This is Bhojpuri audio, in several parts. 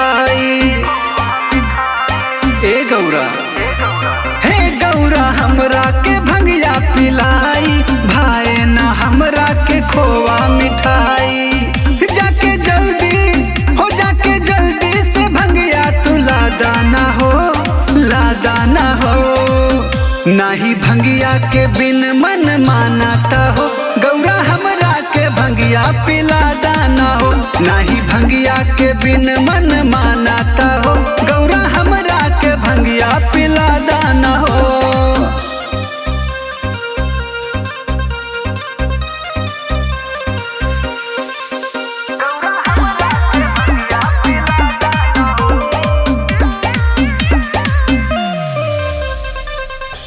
मिठाई। ए गौरा हे गौरा हमरा के भंगिया पिलाई, भाए न हमरा के खोवा मिठाई। जाके जल्दी से भंगिया तू लादा ना हो, नाही भंगिया के बिन मन मानाता हो। गौरा हमरा के भंगिया पिलादा ना हो, नाही भंगिया के बिन मन मानाता हो। गौरा हमरा के भंगिया पिलादा ना हो।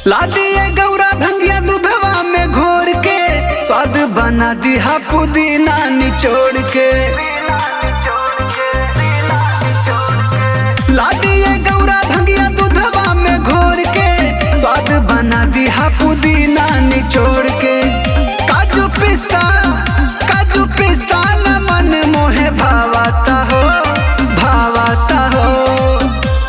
ला दिए गौरा भंगिया दूधवा में घोर के, स्वाद बना दिया पुदीना निचोड़ के। ला दिए गौरा भंगिया दूधवा में घोर के, स्वाद बना दिया पुदीना निचोड़ के। काजू पिस्ता न मन मोहे भावाता हो।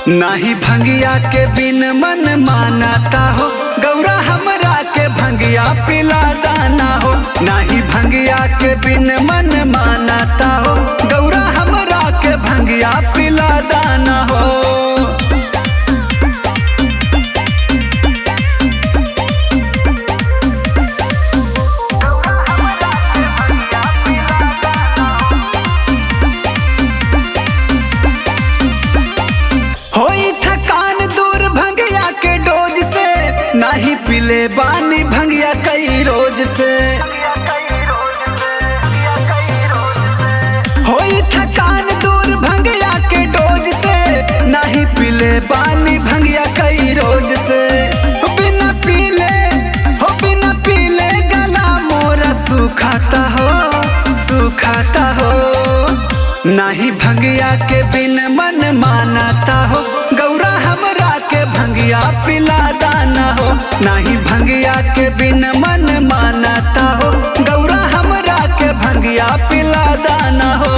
नाही भंगिया के बिन मन मानाता हो। गौरा हमरा के भंगिया पिलादा ना हो, नाही भंगिया के बिन मन मानाता हो। गौरा हमरा के भंगिया पिलादा ना हो। होई थकान दूर भंगिया के डोज से, नाही पिले बानी भंगिया कई रोज से। होई थकान दूर भंगिया के डोज से, नाही पिले बानी भंगिया कई रोज से। बिना पीले गला मोरा सुखाता हो। नाही भंगिया के बिन मन मानाता हो। गौरा हमरा के भंगिया पिलादा ना हो, नाही भंगिया के बिन मन मानाता हो। गौरा हमरा के भंगिया पिलादा ना हो।